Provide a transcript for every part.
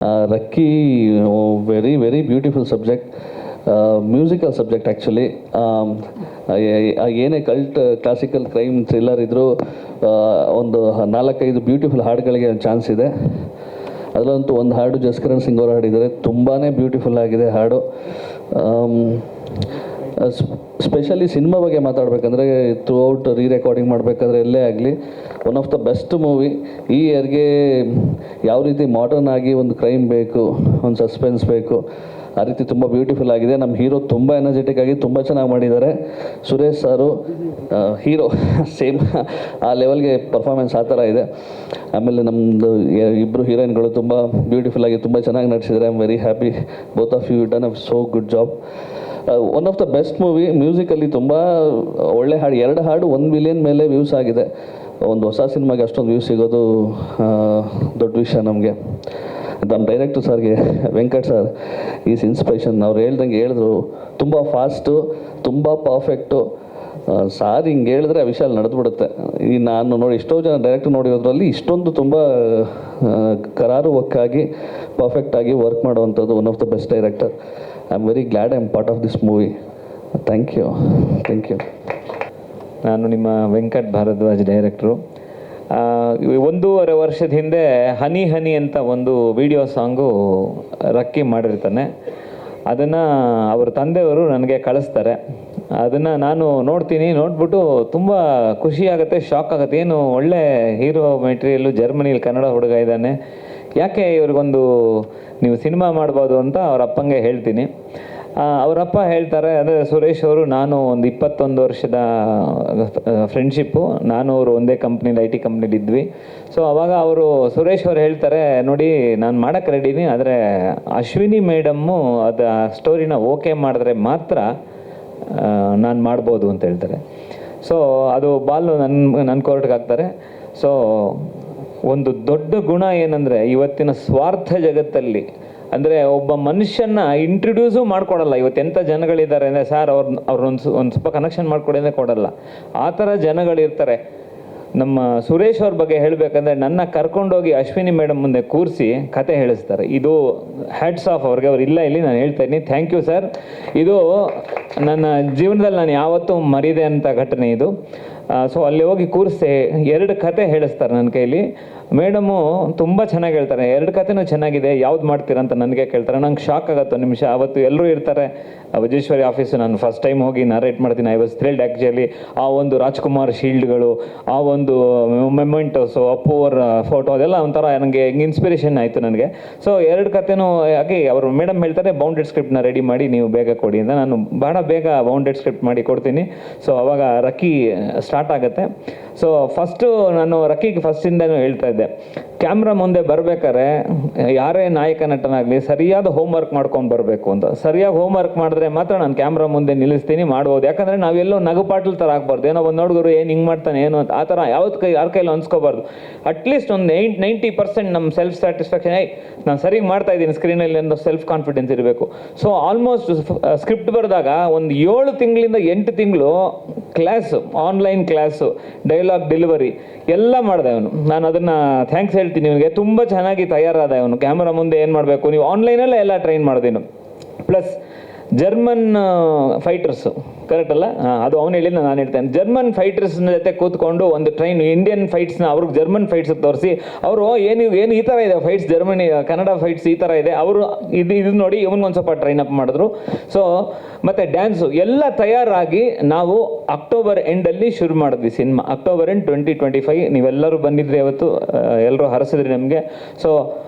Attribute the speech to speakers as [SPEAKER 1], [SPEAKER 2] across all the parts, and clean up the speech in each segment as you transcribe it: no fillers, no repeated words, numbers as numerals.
[SPEAKER 1] ರಕ್ಕಿ very very beautiful subject, musical subject actually. ಏನೇ cult classical crime thriller ಇದ್ದರೂ ಒಂದು 4-5 beautiful ಹಾಡುಗಳಿಗೆ ಚಾನ್ಸ್ ಇದೆ. ಅದರಲ್ಲಂತೂ ಒಂದು ಹಾಡು ಜಸ್ಕರಣ್ ಸಿಂಗ್ ಅವರು ಹಾಡಿದ್ದಾರೆ, ತುಂಬಾ ಬ್ಯೂಟಿಫುಲ್ ಆಗಿದೆ ಹಾಡು. ಸ್ಪೆಷಲಿ ಸಿನಿಮಾ ಬಗ್ಗೆ ಮಾತಾಡಬೇಕಂದ್ರೆ ಥ್ರೂ ಔಟ್ ರೆಕಾರ್ಡಿಂಗ್ ಮಾಡಬೇಕಾದ್ರೆ ಎಲ್ಲೇ ಆಗಲಿ one of the best movie. ಈ ಇಯರ್ಗೆ ಯಾವ ರೀತಿ ಮಾಡರ್ನ್ ಆಗಿ ಒಂದು ಕ್ರೈಮ್ ಬೇಕು, ಒಂದು ಸಸ್ಪೆನ್ಸ್ ಬೇಕು, ಆ ರೀತಿ ತುಂಬ ಬ್ಯೂಟಿಫುಲ್ ಆಗಿದೆ. ನಮ್ಮ ಹೀರೋ ತುಂಬ ಎನರ್ಜೆಟಿಕ್ ಆಗಿ ತುಂಬ ಚೆನ್ನಾಗಿ ಮಾಡಿದ್ದಾರೆ. ಸುರೇಶ್ ಸಾರು ಹೀರೋ ಸೇಮ್ ಆ ಲೆವೆಲ್ಗೆ ಪರ್ಫಾರ್ಮೆನ್ಸ್ ಆ ಥರ ಇದೆ. ಆಮೇಲೆ ನಮ್ಮದು ಇಬ್ಬರು ಹೀರೋಯಿನ್ಗಳು ತುಂಬ ಬ್ಯೂಟಿಫುಲ್ ಆಗಿ ತುಂಬ ಚೆನ್ನಾಗಿ ನಟಿಸಿದ್ದಾರೆ. I am very happy both of you done a so good job. One of the best movie. Musically ತುಂಬ ಒಳ್ಳೆ ಹಾಡು, 2 ಹಾಡು 1 ಮಿಲಿಯನ್ ಮೇಲೆ ವ್ಯೂಸ್ ಆಗಿದೆ. ಒಂದು ಹೊಸ ಸಿನಿಮಾಗೆ ಅಷ್ಟೊಂದು ವ್ಯೂಸ್ ಸಿಗೋದು ದೊಡ್ಡ ವಿಷಯ ನಮಗೆ. ನಮ್ಮ ಡೈರೆಕ್ಟರ್ ಸರ್ಗೆ, ವೆಂಕಟ್ ಸರ್ ಈಸ್ ಇನ್ಸ್ಪಿರೇಷನ್. ಅವ್ರು ಹೇಳಿದ್ರು ತುಂಬ ಫಾಸ್ಟು, ತುಂಬ ಪರ್ಫೆಕ್ಟು. ಸಾರ್ ಹಿಂಗೆ ಹೇಳಿದ್ರೆ ಆ ವಿಷಯ ಅಲ್ಲಿ ನಡೆದುಬಿಡುತ್ತೆ. ಈ ನಾನು ನೋಡಿ ಎಷ್ಟೋ ಜನ ಡೈರೆಕ್ಟರ್ ನೋಡಿರೋದ್ರಲ್ಲಿ ಇಷ್ಟೊಂದು ತುಂಬ ಕರಾರುವಕ್ಕಾಗಿ ಪರ್ಫೆಕ್ಟಾಗಿ ವರ್ಕ್ ಮಾಡುವಂಥದ್ದು one of the best director. I am very glad I am part of this movie. Thank you.
[SPEAKER 2] ನಾನು ನಿಮ್ಮ ವೆಂಕಟ್ ಭಾರದ್ವಾಜ್ ಡೈರೆಕ್ಟ್ರು. 1.5 ವರ್ಷದ ಹಿಂದೆ ಹನಿ ಹನಿ ಅಂತ ಒಂದು ವಿಡಿಯೋ ಸಾಂಗು ರಕ್ಕಿ ಮಾಡಿರ್ತಾನೆ. ಅದನ್ನು ಅವ್ರ ತಂದೆಯವರು ನನಗೆ ಕಳಿಸ್ತಾರೆ. ಅದನ್ನು ನಾನು ನೋಡ್ತೀನಿ. ನೋಡ್ಬಿಟ್ಟು ತುಂಬ ಖುಷಿ ಆಗುತ್ತೆ, ಶಾಕ್ ಆಗುತ್ತೆ. ಏನು ಒಳ್ಳೆ ಹೀರೋ ಮೆಟೀರಿಯಲ್ಲು, ಜರ್ಮನಿಲಿ ಕನ್ನಡ ಹುಡುಗ ಇದ್ದಾನೆ, ಯಾಕೆ ಇವ್ರಿಗೊಂದು ನೀವು ಸಿನಿಮಾ ಮಾಡ್ಬೋದು ಅಂತ ಅವ್ರ ಅಪ್ಪಂಗೆ ಹೇಳ್ತೀನಿ. ಅವರಪ್ಪ ಹೇಳ್ತಾರೆ, ಅಂದರೆ ಸುರೇಶ್ ಅವರು ನಾನು ಒಂದು 21 ವರ್ಷದ ಫ್ರೆಂಡ್ಶಿಪ್ಪು. ನಾನು ಅವರು ಒಂದೇ ಕಂಪ್ನಿಲಿ IT ಕಂಪ್ನಿಲಿ ಇದ್ವಿ. ಸೊ ಅವಾಗ ಅವರು ಸುರೇಶ್ ಅವರು ಹೇಳ್ತಾರೆ, ನೋಡಿ ನಾನು ಮಾಡೋಕ್ಕೆ ರೆಡಿನಿ, ಆದರೆ ಅಶ್ವಿನಿ ಮೇಡಮ್ಮು ಅದು ಸ್ಟೋರಿನ ಓಕೆ ಮಾಡಿದ್ರೆ ಮಾತ್ರ ನಾನು ಮಾಡ್ಬೋದು ಅಂತ ಹೇಳ್ತಾರೆ. ಸೊ ಅದು ಬಾಲು ನನ್ನ ಕೋರ್ಟ್ಗೆ ಹಾಕ್ತಾರೆ. ಸೊ ಒಂದು ದೊಡ್ಡ ಗುಣ ಏನಂದರೆ ಇವತ್ತಿನ ಸ್ವಾರ್ಥ ಜಗತ್ತಲ್ಲಿ, ಅಂದರೆ ಒಬ್ಬ ಮನುಷ್ಯನ ಇಂಟ್ರೊಡ್ಯೂಸು ಮಾಡ್ಕೊಡಲ್ಲ. ಇವತ್ತೆಂಥ ಜನಗಳಿದ್ದಾರೆ ಅಂದರೆ ಸರ್ ಅವ್ರೊಂದು ಸ್ವಲ್ಪ ಕನೆಕ್ಷನ್ ಮಾಡ್ಕೊಡಿ ಅಂದರೆ ಕೊಡಲ್ಲ. ಆ ಥರ ಜನಗಳಿರ್ತಾರೆ. ನಮ್ಮ ಸುರೇಶ್ ಅವ್ರ ಬಗ್ಗೆ ಹೇಳಬೇಕಂದ್ರೆ ನನ್ನ ಕರ್ಕೊಂಡೋಗಿ ಅಶ್ವಿನಿ ಮೇಡಮ್ ಮುಂದೆ ಕೂರಿಸಿ ಕತೆ ಹೇಳಿಸ್ತಾರೆ. ಇದು ಹ್ಯಾಟ್ಸ್ ಆಫ್ ಅವ್ರಿಗೆ. ಅವ್ರು ಇಲ್ಲ ಇಲ್ಲಿ ನಾನು ಹೇಳ್ತಾ ಇದ್ದೀನಿ. Thank you sir. ಇದು ನನ್ನ ಜೀವನದಲ್ಲಿ ನಾನು ಯಾವತ್ತೂ ಮರೀದೆ ಅಂತ ಘಟನೆ ಇದು. ಸೊ ಅಲ್ಲಿ ಹೋಗಿ ಕೂರಿಸಿ 2 ಕತೆ ಹೇಳಿಸ್ತಾರೆ ನನ್ನ ಕೈಲಿ. ಮೇಡಮು ತುಂಬ ಚೆನ್ನಾಗಿ ಹೇಳ್ತಾರೆ. 2 ಕತೆನೂ ಚೆನ್ನಾಗಿದೆ, ಯಾವ್ದು ಮಾಡ್ತೀರಾ ಅಂತ ನನಗೆ ಕೇಳ್ತಾರೆ. ನಂಗೆ ಶಾಕ್ ಆಗುತ್ತೆ ಒಂದು ನಿಮಿಷ. ಅವತ್ತು ಎಲ್ಲರೂ ಇರ್ತಾರೆ. ವಿಜೇಶ್ವರಿ ಆಫೀಸು ನಾನು ಫಸ್ಟ್ ಟೈಮ್ ಹೋಗಿ ನರೇಟ್ ಮಾಡ್ತೀನಿ. I was thrilled actually. ಆ ಒಂದು ರಾಜ್ಕುಮಾರ್ ಶೀಲ್ಡ್ಗಳು, ಆ ಒಂದು ಮೆಮೆಂಟೋಸು, ಅಪ್ಪು ಅವರ ಫೋಟೋ, ಅದೆಲ್ಲ ಒಂಥರ ನನಗೆ ಇನ್ಸ್ಪಿರೇಷನ್ ಆಯಿತು ನನಗೆ. ಸೊ 2 ಕತೆನೂ ಹಾಗೆ ಅವರು ಮೇಡಮ್ ಹೇಳ್ತಾರೆ, ಬೌಂಡೆಡ್ ಸ್ಕ್ರಿಪ್ಟ್ನ ರೆಡಿ ಮಾಡಿ ನೀವು ಬೇಗ ಕೊಡಿ ಅಂತ. ನಾನು ಭಾಳ ಬೇಗ ಬೌಂಡೆಡ್ ಸ್ಕ್ರಿಪ್ಟ್ ಮಾಡಿ ಕೊಡ್ತೀನಿ. ಸೊ ಅವಾಗ ರಕ್ಕಿ ಸ್ಟಾರ್ಟ್ ಆಗುತ್ತೆ. ಸೊ ಫಸ್ಟು ನಾನು ರಕ್ಕಿಗೆ ಫಸ್ಟಿಂದನೂ ಹೇಳ್ತಾ ಇದ್ದೆ, ಕ್ಯಾಮ್ರಾ ಮುಂದೆ ಬರಬೇಕಾದ್ರೆ ಯಾರೇ ನಾಯಕ ನಟನಾಗಲಿ ಸರಿಯಾದ ಹೋಮ್ವರ್ಕ್ ಮಾಡ್ಕೊಂಡು ಬರಬೇಕು ಅಂತ. ಸರಿಯಾಗಿ ಹೋಮ್ವರ್ಕ್ ಮಾಡಿದ್ರೆ ಮಾತ್ರ ನಾನು ಕ್ಯಾಮ್ರಾ ಮುಂದೆ ನಿಲ್ಲಿಸ್ತೀನಿ, ಮಾಡ್ಬೋದು. ಯಾಕಂದರೆ ನಾವೆಲ್ಲೋ ನಗುಪಾಟ್ಲ ಥರ ಆಗ್ಬಾರ್ದು. ಏನೋ ಒಂದು ನೋಡಿದ್ರು ಏನು ಹಿಂಗೆ ಮಾಡ್ತಾನೆ ಏನು ಅಂತ ಆ ಥರ ಯಾರ ಕೈಲಿ ಅನ್ಸ್ಕೋಬಾರ್ದು. ಅಟ್ಲೀಸ್ಟ್ ಒಂದು 90% ನಮ್ಮ ಸೆಲ್ಫ್ ಸ್ಯಾಟಿಸ್ಫ್ಯಾಕ್ಷನ್, ನಾನು ಸರಿಗೆ ಮಾಡ್ತಾ ಇದ್ದೀನಿ ಸ್ಕ್ರೀನಲ್ಲಿ ಅನ್ನೋ ಸೆಲ್ಫ್ ಕಾನ್ಫಿಡೆನ್ಸ್ ಇರಬೇಕು. ಸೊ ಆಲ್ಮೋಸ್ಟ್ ಸ್ಕ್ರಿಪ್ಟ್ ಬರೆದಾಗ ಒಂದು 7 ತಿಂಗಳಿಂದ 8 ತಿಂಗಳು class, online class, dialogue delivery ಎಲ್ಲ ಮಾಡಿದೆ ಅವನು. ನಾನು ಅದನ್ನು ಥ್ಯಾಂಕ್ಸ್ ಹೇಳ್ತೀನಿ ಇವನಿಗೆ. ತುಂಬ ಚೆನ್ನಾಗಿ ತಯಾರಾದ ಅವನು. ಕ್ಯಾಮ್ರಾ ಮುಂದೆ ಏನು ಮಾಡಬೇಕು, ನೀವು ಆನ್ಲೈನಲ್ಲೇ ಎಲ್ಲ ಟ್ರೈನ್ ಮಾಡಿದೀನಿ. ಪ್ಲಸ್ ಜರ್ಮನ್ ಫೈಟರ್ಸು, ಕರೆಕ್ಟ್ ಅಲ್ಲ? ಅದು ಅವನು ಹೇಳಿದ, ನಾನು ಹೇಳ್ತೇನೆ. ಜರ್ಮನ್ ಫೈಟರ್ಸ್ನ ಜೊತೆ ಕೂತ್ಕೊಂಡು ಒಂದು ಟ್ರೈನ್ ಇಂಡಿಯನ್ ಫೈಟ್ಸ್ನ ಅವ್ರಿಗೆ ಜರ್ಮನ್ ಫೈಟ್ಸ್ ತೋರಿಸಿ, ಅವರು ಏನು ಈ ಥರ ಇದೆ ಫೈಟ್ಸ್, ಜರ್ಮನಿ ಕನ್ನಡ ಫೈಟ್ಸ್ ಈ ಥರ ಇದೆ, ಅವರು ಇದು ನೋಡಿ ಇವನಿಗೊಂದು ಸ್ವಲ್ಪ ಟ್ರೈನ್ ಅಪ್ ಮಾಡಿದ್ರು. ಸೊ ಮತ್ತು ಡ್ಯಾನ್ಸು ಎಲ್ಲ ತಯಾರಾಗಿ ನಾವು ಅಕ್ಟೋಬರ್ ಎಂಡಲ್ಲಿ ಶುರು ಮಾಡಿದ್ವಿ ಸಿನಿಮಾ. October end 2025. ನೀವೆಲ್ಲರೂ ಬಂದಿದ್ರಿ ಅವತ್ತು, ಎಲ್ಲರೂ ಹರಿಸಿದ್ರಿ ನಮಗೆ. ಸೊ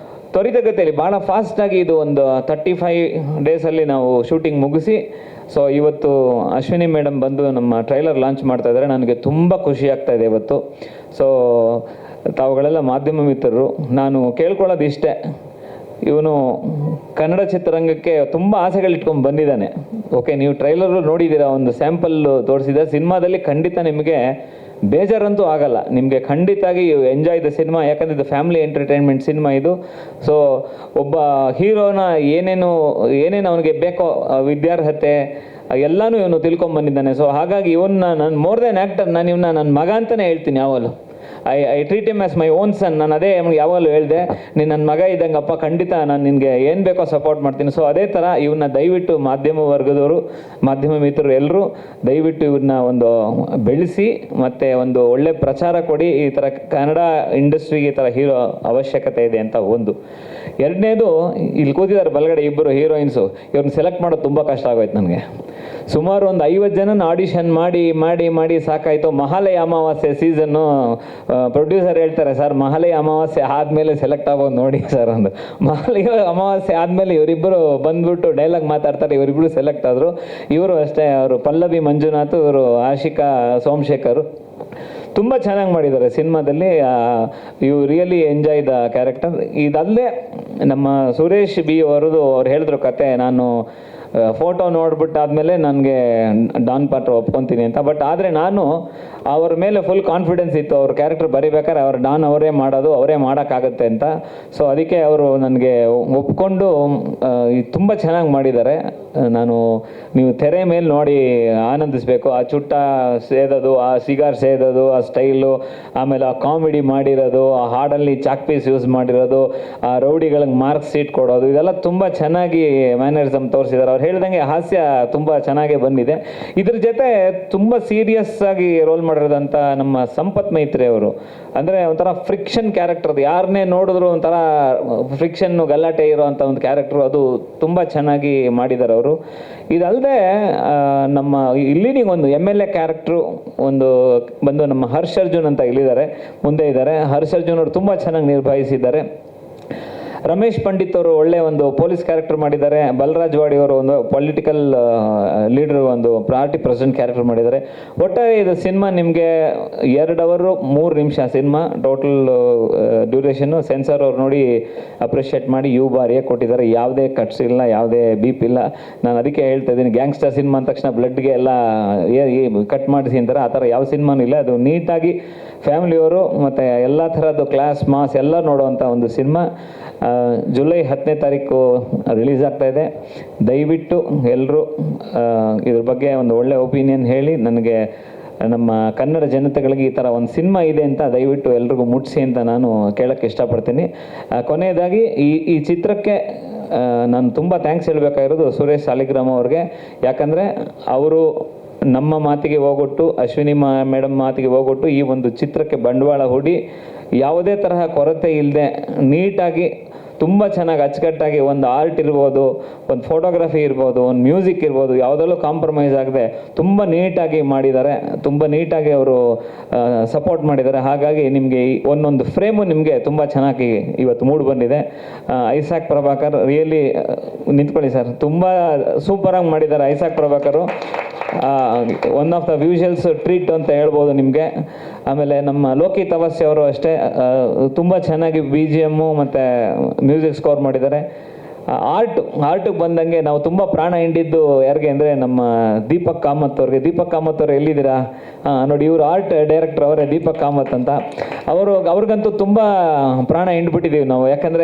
[SPEAKER 2] ತ್ವರಿತಗತಿಯಲ್ಲಿ ಭಾಳ ಫಾಸ್ಟಾಗಿ ಇದು ಒಂದು 35 ಡೇಸಲ್ಲಿ ನಾವು ಶೂಟಿಂಗ್ ಮುಗಿಸಿ, ಸೊ ಇವತ್ತು ಅಶ್ವಿನಿ ಮೇಡಮ್ ಬಂದು ನಮ್ಮ ಟ್ರೈಲರ್ ಲಾಂಚ್ ಮಾಡ್ತಾ ಇದ್ದಾರೆ. ನನಗೆ ತುಂಬ ಖುಷಿ ಆಗ್ತಾ ಇದೆ ಇವತ್ತು. ಸೊ ತಾವುಗಳೆಲ್ಲ ಮಾಧ್ಯಮ ಮಿತ್ರರು, ನಾನು ಕೇಳ್ಕೊಳ್ಳೋದು ಇಷ್ಟೇ, ಇವನು ಕನ್ನಡ ಚಿತ್ರರಂಗಕ್ಕೆ ತುಂಬ ಆಸೆಗಳಿಟ್ಕೊಂಡು ಬಂದಿದ್ದಾನೆ. ಓಕೆ, ನೀವು ಟ್ರೈಲರು ನೋಡಿದ್ದೀರಾ, ಒಂದು ಸ್ಯಾಂಪಲ್ ತೋರಿಸಿದ. ಸಿನಿಮಾದಲ್ಲಿ ಖಂಡಿತ ನಿಮಗೆ ಬೇಜಾರಂತೂ ಆಗಲ್ಲ. ನಿಮಗೆ ಖಂಡಿತಾಗಿ ಎಂಜಾಯ್ ದ ಸಿನಿಮಾ. ಯಾಕಂದರೆ ಇದು ಫ್ಯಾಮಿಲಿ ಎಂಟರ್ಟೈನ್ಮೆಂಟ್ ಸಿನಿಮಾ ಇದು. ಸೊ ಒಬ್ಬ ಹೀರೋನ ಏನೇನು ಅವನಿಗೆ ಬೇಕೋ ವಿದ್ಯಾರ್ಹತೆ ಎಲ್ಲನೂ ಇವನು ತಿಳ್ಕೊಂಬಂದಿದ್ದಾನೆ. ಸೊ ಹಾಗಾಗಿ ಇವನ್ನ ನಾನು ಮೋರ್ ದೆನ್ ಆ್ಯಕ್ಟರ್, ನಾನು ಇವನ್ನ ನನ್ನ ಮಗ ಅಂತಲೇ ಹೇಳ್ತೀನಿ ಯಾವಾಗಲೂ. I treat him as my own son. ನಾನು ಅದೇ ಅವ್ನಿಗೆ ಯಾವಾಗಲೂ ಹೇಳಿದೆ, ನೀನು ನನ್ನ ಮಗ ಇದ್ದಂಗಪ್ಪ, ಖಂಡಿತ ನಾನು ನಿನಗೆ ಏನು ಬೇಕೋ ಸಪೋರ್ಟ್ ಮಾಡ್ತೀನಿ. ಸೊ ಅದೇ ಥರ ಇವನ್ನ ದಯವಿಟ್ಟು ಮಾಧ್ಯಮ ವರ್ಗದವರು, ಮಾಧ್ಯಮ ಮಿತ್ರರು ಎಲ್ಲರೂ ದಯವಿಟ್ಟು ಇವ್ರನ್ನ ಒಂದು ಬೆಳೆಸಿ ಮತ್ತು ಒಂದು ಒಳ್ಳೆ ಪ್ರಚಾರ ಕೊಡಿ. ಈ ಥರ ಕನ್ನಡ ಇಂಡಸ್ಟ್ರಿಗೆ ಈ ಥರ ಹೀರೋ ಅವಶ್ಯಕತೆ ಇದೆ ಅಂತ ಒಂದು. ಎರಡನೇದು, ಇಲ್ಲಿ ಕೂತಿದ್ದಾರೆ ಬಲಗಡೆ ಇಬ್ಬರು ಹೀರೋಯಿನ್ಸು, ಇವ್ರನ್ನ ಸೆಲೆಕ್ಟ್ ಮಾಡೋದು ತುಂಬ ಕಷ್ಟ ಆಗೋಯ್ತು ನನಗೆ. ಸುಮಾರು ಒಂದು 50 ಜನನ ಆಡಿಷನ್ ಮಾಡಿ ಮಾಡಿ ಮಾಡಿ ಸಾಕಾಯಿತು. ಮಹಾಲಯ ಅಮಾವಾಸ್ಯೆ ಸೀಸನ್ನು ಪ್ರೊಡ್ಯೂಸರ್ ಹೇಳ್ತಾರೆ, ಸರ್ ಮಹಾಲಯ ಅಮಾವಾಸ್ಯೆ ಆದಮೇಲೆ ಸೆಲೆಕ್ಟ್ ಆಗೋದು ನೋಡಿ ಸರ್ ಅಂದು. ಮಹಾಲಯ ಅಮಾವಾಸ್ಯೆ ಆದಮೇಲೆ ಇವರಿಬ್ಬರು ಬಂದ್ಬಿಟ್ಟು ಡೈಲಾಗ್ ಮಾತಾಡ್ತಾರೆ, ಇವರಿಬ್ಬರು ಸೆಲೆಕ್ಟ್ ಆದರು. ಇವರು ಅಷ್ಟೇ, ಅವರು ಪಲ್ಲವಿ ಮಂಜುನಾಥ್, ಇವರು ಆಶಿಕಾ ಸೋಮಶೇಖರ್ ತುಂಬ ಚೆನ್ನಾಗಿ ಮಾಡಿದ್ದಾರೆ ಸಿನಿಮಾದಲ್ಲಿ. You really enjoy the character. ಇದಲ್ಲದೆ ನಮ್ಮ ಸುರೇಶ್ ಬಿ ಅವರದು ಅವ್ರು ಹೇಳಿದ್ರು ಕತೆ, ನಾನು ಫೋಟೋ ನೋಡ್ಬಿಟ್ಟಾದ್ಮೇಲೆ ನನಗೆ ಡಾನ್ ಪಾತ್ರ ಒಪ್ಕೊತೀನಿ ಅಂತ. ಬಟ್ ಆದರೆ ನಾನು ಅವ್ರ ಮೇಲೆ ಫುಲ್ ಕಾನ್ಫಿಡೆನ್ಸ್ ಇತ್ತು, ಅವ್ರ ಕ್ಯಾರೆಕ್ಟರ್ ಬರೀಬೇಕಾದ್ರೆ ಅವ್ರು ಡಾನ್ ಅವರೇ ಮಾಡೋದು, ಅವರೇ ಮಾಡೋಕ್ಕಾಗತ್ತೆ ಅಂತ. ಸೊ ಅದಕ್ಕೆ ಅವರು ನನಗೆ ಒಪ್ಕೊಂಡು ತುಂಬ ಚೆನ್ನಾಗಿ ಮಾಡಿದ್ದಾರೆ. ನಾನು ನೀವು ತೆರೆ ಮೇಲೆ ನೋಡಿ ಆನಂದಿಸಬೇಕು. ಆ ಚುಟ್ಟ ಸೇದೋದು, ಆ ಸಿಗಾರ್ ಸೇದೋದು, ಆ ಸ್ಟೈಲು, ಆಮೇಲೆ ಆ ಕಾಮಿಡಿ ಮಾಡಿರೋದು, ಆ ಹಾಡಲ್ಲಿ ಚಾಕ್ ಪೀಸ್ ಯೂಸ್ ಮಾಡಿರೋದು, ಆ ರೌಡಿಗಳಿಗೆ ಮಾರ್ಕ್ಸ್ ಸೀಟ್ ಕೊಡೋದು, ಇದೆಲ್ಲ ತುಂಬ ಚೆನ್ನಾಗಿ ಮ್ಯಾನರಿಸಮ್ ತೋರಿಸಿದ್ದಾರೆ. ಅವ್ರು ಹೇಳ್ದಂಗೆ ಹಾಸ್ಯ ತುಂಬ ಚೆನ್ನಾಗೇ ಬಂದಿದೆ. ಇದ್ರ ಜೊತೆ ತುಂಬ ಸೀರಿಯಸ್ ಆಗಿ ರೋಲ್ ಮಾಡಿರೋದಂಥ ನಮ್ಮ ಸಂಪತ್ ಮೈತ್ರಿ ಅವರು, ಅಂದರೆ ಒಂಥರ ಫ್ರಿಕ್ಷನ್ ಕ್ಯಾರೆಕ್ಟರ್, ಅದು ಯಾರನ್ನೇ ನೋಡಿದ್ರು ಒಂಥರ ಫ್ರಿಕ್ಷನ್ನು ಗಲಾಟೆ ಇರೋವಂಥ ಒಂದು ಕ್ಯಾರೆಕ್ಟ್ರು, ಅದು ತುಂಬ ಚೆನ್ನಾಗಿ ಮಾಡಿದ್ದಾರೆ ಅವರು. ಇದಲ್ಲದೆ ನಮ್ಮ ಇಲ್ಲಿನಿಗೆ ಒಂದು MLA ಕ್ಯಾರೆಕ್ಟ್ರು ಒಂದು ಬಂದು ನಮ್ಮ ಹರ್ಷ್ ಅರ್ಜುನ್ ಅಂತ ಇಲ್ಲಿದ್ದಾರೆ, ಮುಂದೆ ಇದ್ದಾರೆ. ಹರ್ಷ್ ಅರ್ಜುನ್ ಅವರು ತುಂಬ ಚೆನ್ನಾಗಿ ನಿರ್ಭಾಯಿಸಿದ್ದಾರೆ. ರಮೇಶ್ ಪಂಡಿತ್ ಅವರು ಒಳ್ಳೆ ಒಂದು ಪೊಲೀಸ್ ಕ್ಯಾರೆಕ್ಟರ್ ಮಾಡಿದ್ದಾರೆ. ಬಲರಾಜ್ ವಾಡಿ ಅವರು ಒಂದು ಪೊಲಿಟಿಕಲ್ ಲೀಡರ್, ಒಂದು ಪಾರ್ಟಿ ಪ್ರೆಸಿಡೆಂಟ್ ಕ್ಯಾರೆಕ್ಟರ್ ಮಾಡಿದ್ದಾರೆ. ಒಟ್ಟಾರೆ ಇದು ಸಿನಿಮಾ ನಿಮಗೆ 2 ಅವರ್ 3 ನಿಮಿಷ ಸಿನಿಮಾ ಟೋಟಲ್ ಡ್ಯೂರೇಷನ್ನು. ಸೆನ್ಸರ್ ಅವ್ರು ನೋಡಿ ಅಪ್ರಿಷಿಯೇಟ್ ಮಾಡಿ ಬಾರಿಯಾಗಿ ಕೊಟ್ಟಿದ್ದಾರೆ. ಯಾವುದೇ ಕಟ್ಸ್ ಇಲ್ಲ, ಯಾವುದೇ ಬೀಪ್ ಇಲ್ಲ. ನಾನು ಅದಕ್ಕೆ ಹೇಳ್ತಾ ಇದ್ದೀನಿ, ಗ್ಯಾಂಗ್ಸ್ಟರ್ ಸಿನಿಮಾ ಅಂದ ತಕ್ಷಣ ಬ್ಲಡ್ಗೆ ಎಲ್ಲ ಕಟ್ ಮಾಡಿಸಿ ಅಂತಾರೆ, ಆ ಥರ ಯಾವ ಸಿನಿಮಾನೂ ಇಲ್ಲ. ಅದು ನೀಟಾಗಿ ಫ್ಯಾಮಿಲಿಯವರು ಮತ್ತು ಎಲ್ಲ ಥರದ್ದು ಕ್ಲಾಸ್ ಮಾಸ್ ಎಲ್ಲ ನೋಡುವಂಥ ಒಂದು ಸಿನಿಮಾ. ಜುಲೈ 10ನೇ ತಾರೀಕು ರಿಲೀಸ್ ಆಗ್ತಾ ಇದೆ. ದಯವಿಟ್ಟು ಎಲ್ಲರೂ ಇದ್ರ ಬಗ್ಗೆ ಒಂದು ಒಳ್ಳೆ ಒಪಿನಿಯನ್ ಹೇಳಿ ನನಗೆ, ನಮ್ಮ ಕನ್ನಡ ಜನತೆಗಳಿಗೆ ಈ ಥರ ಒಂದು ಸಿನಿಮಾ ಇದೆ ಅಂತ ದಯವಿಟ್ಟು ಎಲ್ರಿಗೂ ಮುಟ್ಟಿಸಿ ಅಂತ ನಾನು ಕೇಳೋಕ್ಕೆ ಇಷ್ಟಪಡ್ತೀನಿ. ಕೊನೆಯದಾಗಿ ಈ ಚಿತ್ರಕ್ಕೆ ನಾನು ತುಂಬ ಥ್ಯಾಂಕ್ಸ್ ಹೇಳಬೇಕಾಗಿರೋದು ಸುರೇಶ್ ಸಾಲಿಗ್ರಾಮ ಅವ್ರಿಗೆ. ಯಾಕಂದರೆ ಅವರು ನಮ್ಮ ಮಾತಿಗೆ ಹೋಗೊಟ್ಟು, ಅಶ್ವಿನಿ ಮೇಡಮ್ ಮಾತಿಗೆ ಹೋಗೊಟ್ಟು ಈ ಒಂದು ಚಿತ್ರಕ್ಕೆ ಬಂಡವಾಳ ಹೂಡಿ ಯಾವುದೇ ತರಹ ಕೊರತೆ ಇಲ್ಲದೆ ನೀಟಾಗಿ ತುಂಬ ಚೆನ್ನಾಗಿ ಅಚ್ಚುಕಟ್ಟಾಗಿ ಒಂದು ಆರ್ಟ್ ಇರ್ಬೋದು, ಒಂದು ಫೋಟೋಗ್ರಫಿ ಇರ್ಬೋದು, ಒಂದು ಮ್ಯೂಸಿಕ್ ಇರ್ಬೋದು, ಯಾವುದರಲ್ಲೂ ಕಾಂಪ್ರಮೈಸ್ ಆಗದೆ ತುಂಬ ನೀಟಾಗಿ ಮಾಡಿದ್ದಾರೆ. ತುಂಬ ನೀಟಾಗಿ ಅವರು ಸಪೋರ್ಟ್ ಮಾಡಿದ್ದಾರೆ. ಹಾಗಾಗಿ ನಿಮಗೆ ಒಂದೊಂದು ಫ್ರೇಮು ನಿಮಗೆ ತುಂಬ ಚೆನ್ನಾಗಿ ಇವತ್ತು ಮೂಡ್ ಬಂದಿದೆ. ಐಸಾಕ್ ಪ್ರಭಾಕರ್ ರಿಯಲಿ ನಿಂತ್ಕೊಳ್ಳಿ ಸರ್, ತುಂಬ ಸೂಪರಾಗಿ ಮಾಡಿದ್ದಾರೆ ಐಸಾಕ್ ಪ್ರಭಾಕರು. One of the visuals treat ಅಂತ ಹೇಳ್ಬೋದು ನಿಮಗೆ. ಆಮೇಲೆ ನಮ್ಮ ಲೋಕಿ ತವಸ್ಯ ಅವರು ಅಷ್ಟೇ ತುಂಬ ಚೆನ್ನಾಗಿ BGM ಮತ್ತು ಮ್ಯೂಸಿಕ್ ಸ್ಕೋರ್ ಮಾಡಿದ್ದಾರೆ. ಆರ್ಟಿಗೆ ಬಂದಂಗೆ ನಾವು ತುಂಬ ಪ್ರಾಣ ಹಿಂಡಿದ್ದು ಯಾರಿಗೆ ಅಂದರೆ ನಮ್ಮ ದೀಪಕ್ ಕಾಮತ್ ಅವ್ರಿಗೆ. ದೀಪಕ್ ಕಾಮತ್ ಅವ್ರು ಎಲ್ಲಿದ್ದೀರಾ? ನೋಡಿ, ಇವರು ಆರ್ಟ್ ಡೈರೆಕ್ಟರ್ ಅವರೇ, ದೀಪಕ್ ಕಾಮತ್ ಅಂತ. ಅವ್ರಿಗಂತೂ ತುಂಬ ಪ್ರಾಣ ಹಿಂಡ್ಬಿಟ್ಟಿದ್ದೀವಿ ನಾವು. ಯಾಕಂದರೆ